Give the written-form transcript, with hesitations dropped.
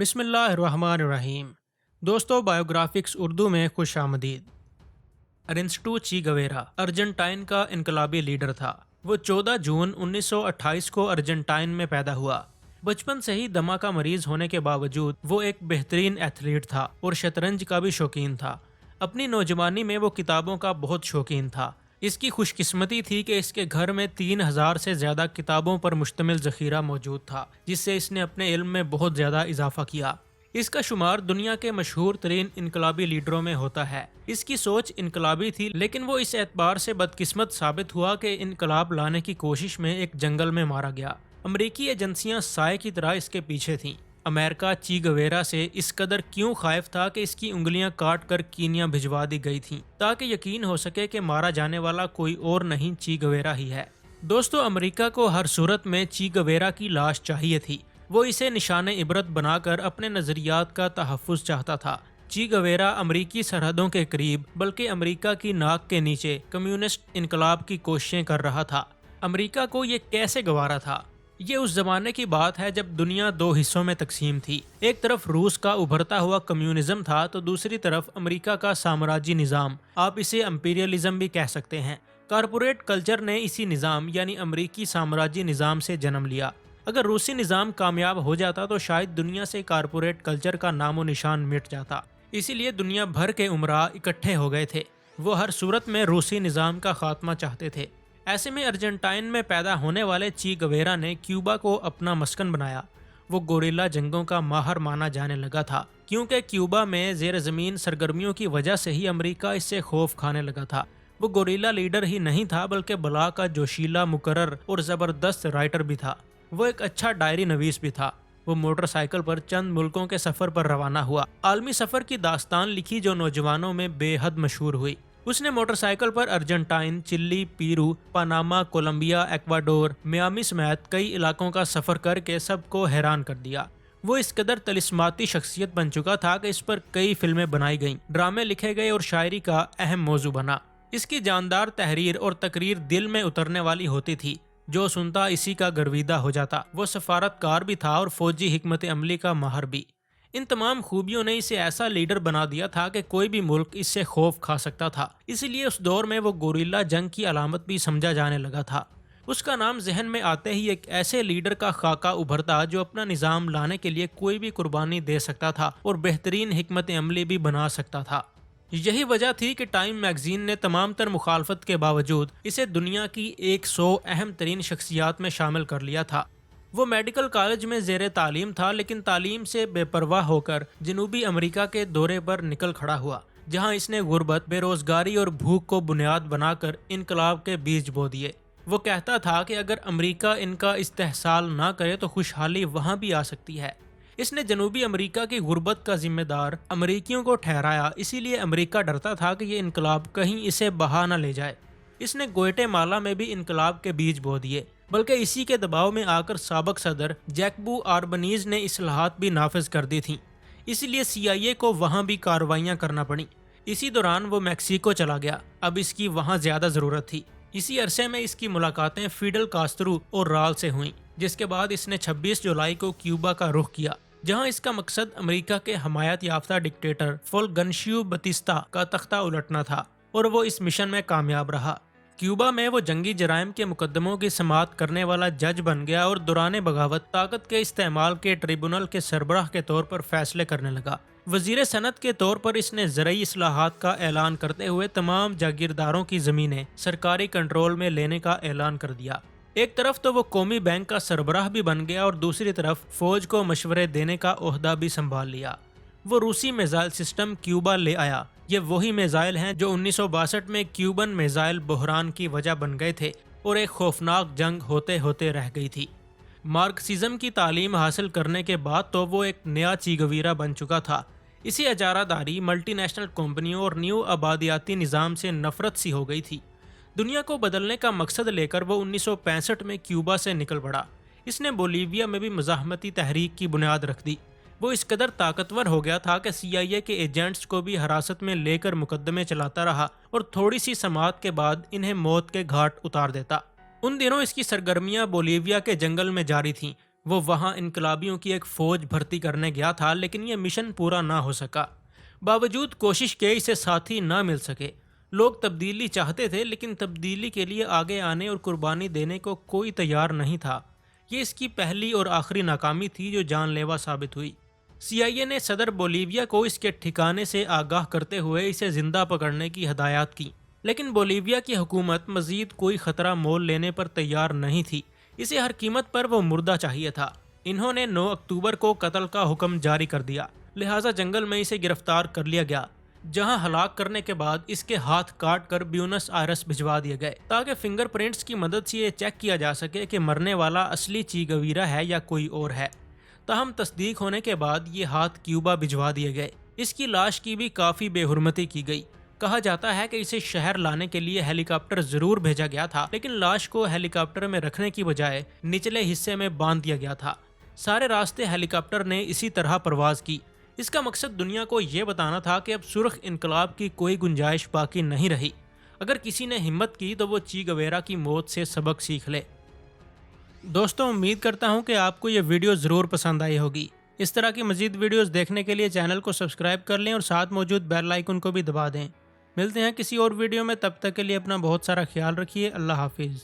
بسم اللہ الرحمن الرحیم۔ دوستو، بایوگرافکس اردو میں خوش آمدید۔ ارنسٹو چی گویرا ارجنٹائن کا انقلابی لیڈر تھا۔ وہ 14 جون 1928 کو ارجنٹائن میں پیدا ہوا۔ بچپن سے ہی دمہ کا مریض ہونے کے باوجود وہ ایک بہترین ایتھلیٹ تھا اور شطرنج کا بھی شوقین تھا۔ اپنی نوجوانی میں وہ کتابوں کا بہت شوقین تھا۔ اس کی خوش قسمتی تھی کہ اس کے گھر میں 3000 سے زیادہ کتابوں پر مشتمل ذخیرہ موجود تھا، جس سے اس نے اپنے علم میں بہت زیادہ اضافہ کیا۔ اس کا شمار دنیا کے مشہور ترین انقلابی لیڈروں میں ہوتا ہے۔ اس کی سوچ انقلابی تھی، لیکن وہ اس اعتبار سے بدقسمت ثابت ہوا کہ انقلاب لانے کی کوشش میں ایک جنگل میں مارا گیا۔ امریکی ایجنسیاں سائے کی طرح اس کے پیچھے تھیں۔ امریکہ چی گویرا سے اس قدر کیوں خائف تھا کہ اس کی انگلیاں کاٹ کر کینیا بھجوا دی گئی تھیں، تاکہ یقین ہو سکے کہ مارا جانے والا کوئی اور نہیں، چی گویرا ہی ہے۔ دوستو، امریکہ کو ہر صورت میں چی گویرا کی لاش چاہیے تھی۔ وہ اسے نشان عبرت بنا کر اپنے نظریات کا تحفظ چاہتا تھا۔ چی گویرا امریکی سرحدوں کے قریب بلکہ امریکہ کی ناک کے نیچے کمیونسٹ انقلاب کی کوششیں کر رہا تھا۔ امریکہ کو یہ کیسے گوارا تھا؟ یہ اس زمانے کی بات ہے جب دنیا دو حصوں میں تقسیم تھی۔ ایک طرف روس کا ابھرتا ہوا کمیونزم تھا تو دوسری طرف امریکہ کا سامراجی نظام، آپ اسے امپیریلزم بھی کہہ سکتے ہیں۔ کارپوریٹ کلچر نے اسی نظام یعنی امریکی سامراجی نظام سے جنم لیا۔ اگر روسی نظام کامیاب ہو جاتا تو شاید دنیا سے کارپوریٹ کلچر کا نام و نشان مٹ جاتا۔ اسی لیے دنیا بھر کے امراء اکٹھے ہو گئے تھے۔ وہ ہر صورت میں روسی نظام کا خاتمہ چاہتے تھے۔ ایسے میں ارجنٹائن میں پیدا ہونے والے چی گویرا نے کیوبا کو اپنا مسکن بنایا۔ وہ گوریلا جنگوں کا ماہر مانا جانے لگا تھا، کیونکہ کیوبا میں زیر زمین سرگرمیوں کی وجہ سے ہی امریکہ اس سے خوف کھانے لگا تھا۔ وہ گوریلا لیڈر ہی نہیں تھا بلکہ بلا کا جوشیلا مقرر اور زبردست رائٹر بھی تھا۔ وہ ایک اچھا ڈائری نویس بھی تھا۔ وہ موٹر سائیکل پر چند ملکوں کے سفر پر روانہ ہوا۔ عالمی سفر کی داستان لکھی جو نوجوانوں میں بے حد مشہور ہوئی۔ اس نے موٹر سائیکل پر ارجنٹائن، چلی، پیرو، پاناما، کولمبیا، ایکواڈور، میامی سمیت کئی علاقوں کا سفر کر کے سب کو حیران کر دیا۔ وہ اس قدر طلسماتی شخصیت بن چکا تھا کہ اس پر کئی فلمیں بنائی گئیں، ڈرامے لکھے گئے اور شاعری کا اہم موضوع بنا۔ اس کی جاندار تحریر اور تقریر دل میں اترنے والی ہوتی تھی۔ جو سنتا اسی کا گرویدہ ہو جاتا۔ وہ سفارت کار بھی تھا اور فوجی حکمت عملی کا ماہر بھی۔ ان تمام خوبیوں نے اسے ایسا لیڈر بنا دیا تھا کہ کوئی بھی ملک اس سے خوف کھا سکتا تھا۔ اسی لیے اس دور میں وہ گوریلا جنگ کی علامت بھی سمجھا جانے لگا تھا۔ اس کا نام ذہن میں آتے ہی ایک ایسے لیڈر کا خاکہ ابھرتا جو اپنا نظام لانے کے لیے کوئی بھی قربانی دے سکتا تھا اور بہترین حکمت عملی بھی بنا سکتا تھا۔ یہی وجہ تھی کہ ٹائم میگزین نے تمام تر مخالفت کے باوجود اسے دنیا کی 100 اہم ترین شخصیات میں شامل کر لیا تھا۔ وہ میڈیکل کالج میں زیر تعلیم تھا، لیکن تعلیم سے بے پرواہ ہو کر جنوبی امریکہ کے دورے پر نکل کھڑا ہوا، جہاں اس نے غربت، بے روزگاری اور بھوک کو بنیاد بنا کر انقلاب کے بیج بو دیے۔ وہ کہتا تھا کہ اگر امریکہ ان کا استحصال نہ کرے تو خوشحالی وہاں بھی آ سکتی ہے۔ اس نے جنوبی امریکہ کی غربت کا ذمہ دار امریکیوں کو ٹھہرایا، اسی لیے امریکہ ڈرتا تھا کہ یہ انقلاب کہیں اسے بہا نہ لے جائے۔ اس نے گوئٹے مالا میں بھی انقلاب کے بیج بو دیے، بلکہ اسی کے دباؤ میں آ کر سابق صدر جیکبو آربنیز نے اصلاحات بھی نافذ کر دی تھیں، اسی لیے CIA کو وہاں بھی کارروائیاں کرنا پڑیں۔ اسی دوران وہ میکسیکو چلا گیا، اب اس کی وہاں زیادہ ضرورت تھی۔ اسی عرصے میں اس کی ملاقاتیں فیڈل کاسترو اور رال سے ہوئیں، جس کے بعد اس نے 26 جولائی کو کیوبا کا رخ کیا، جہاں اس کا مقصد امریکہ کے حمایت یافتہ ڈکٹیٹر فولگنشیو بتیستا کا تختہ الٹنا تھا، اور وہ اس مشن میں کامیاب رہا۔ کیوبا میں وہ جنگی جرائم کے مقدموں کی سماعت کرنے والا جج بن گیا اور دوران بغاوت طاقت کے استعمال کے ٹریبونل کے سربراہ کے طور پر فیصلے کرنے لگا۔ وزیر صنعت کے طور پر اس نے زرعی اصلاحات کا اعلان کرتے ہوئے تمام جاگیرداروں کی زمینیں سرکاری کنٹرول میں لینے کا اعلان کر دیا۔ ایک طرف تو وہ قومی بینک کا سربراہ بھی بن گیا اور دوسری طرف فوج کو مشورے دینے کا عہدہ بھی سنبھال لیا۔ وہ روسی میزائل سسٹم کیوبا لے آیا۔ یہ وہی میزائل ہیں جو 1962 میں کیوبن میزائل بحران کی وجہ بن گئے تھے اور ایک خوفناک جنگ ہوتے ہوتے رہ گئی تھی۔ مارکسزم کی تعلیم حاصل کرنے کے بعد تو وہ ایک نیا چی گویرا بن چکا تھا۔ اسی اجارہ داری، ملٹی نیشنل کمپنیوں اور نیو آبادیاتی نظام سے نفرت سی ہو گئی تھی۔ دنیا کو بدلنے کا مقصد لے کر وہ 1965 میں کیوبا سے نکل پڑا۔ اس نے بولیویا میں بھی مزاحمتی تحریک کی بنیاد رکھ دی۔ وہ اس قدر طاقتور ہو گیا تھا کہ CIA کے ایجنٹس کو بھی حراست میں لے کر مقدمے چلاتا رہا اور تھوڑی سی سماعت کے بعد انہیں موت کے گھاٹ اتار دیتا۔ ان دنوں اس کی سرگرمیاں بولیویا کے جنگل میں جاری تھیں۔ وہ وہاں انقلابیوں کی ایک فوج بھرتی کرنے گیا تھا، لیکن یہ مشن پورا نہ ہو سکا۔ باوجود کوشش کے اسے ساتھی نہ مل سکے۔ لوگ تبدیلی چاہتے تھے، لیکن تبدیلی کے لیے آگے آنے اور قربانی دینے کو کوئی تیار نہیں تھا۔ یہ اس کی پہلی اور آخری ناکامی تھی جو جان لیوا ثابت ہوئی۔ CIA نے صدر بولیویا کو اس کے ٹھکانے سے آگاہ کرتے ہوئے اسے زندہ پکڑنے کی ہدایات کی، لیکن بولیویا کی حکومت مزید کوئی خطرہ مول لینے پر تیار نہیں تھی۔ اسے ہر قیمت پر وہ مردہ چاہیے تھا۔ انہوں نے 9 اکتوبر کو قتل کا حکم جاری کر دیا، لہٰذا جنگل میں اسے گرفتار کر لیا گیا، جہاں ہلاک کرنے کے بعد اس کے ہاتھ کاٹ کر بیونس آئرس بھجوا دیے گئے تاکہ فنگر پرنٹس کی مدد سے یہ چیک کیا جا سکے کہ مرنے والا اصلی چی گویرا ہے یا کوئی اور ہے۔ تاہم تصدیق ہونے کے بعد یہ ہاتھ کیوبا بھجوا دیے گئے۔ اس کی لاش کی بھی کافی بے حرمتی کی گئی۔ کہا جاتا ہے کہ اسے شہر لانے کے لیے ہیلی کاپٹر ضرور بھیجا گیا تھا، لیکن لاش کو ہیلی کاپٹر میں رکھنے کی بجائے نچلے حصے میں باندھ دیا گیا تھا۔ سارے راستے ہیلی کاپٹر نے اسی طرح پرواز کی۔ اس کا مقصد دنیا کو یہ بتانا تھا کہ اب سرخ انقلاب کی کوئی گنجائش باقی نہیں رہی۔ اگر کسی نے ہمت کی تو وہ چی گویرا کی موت سے سبق سیکھ لے۔ دوستوں، امید کرتا ہوں کہ آپ کو یہ ویڈیو ضرور پسند آئی ہوگی۔ اس طرح کی مزید ویڈیوز دیکھنے کے لیے چینل کو سبسکرائب کر لیں اور ساتھ موجود بیل آئیکن کو بھی دبا دیں۔ ملتے ہیں کسی اور ویڈیو میں، تب تک کے لیے اپنا بہت سارا خیال رکھیے۔ اللہ حافظ۔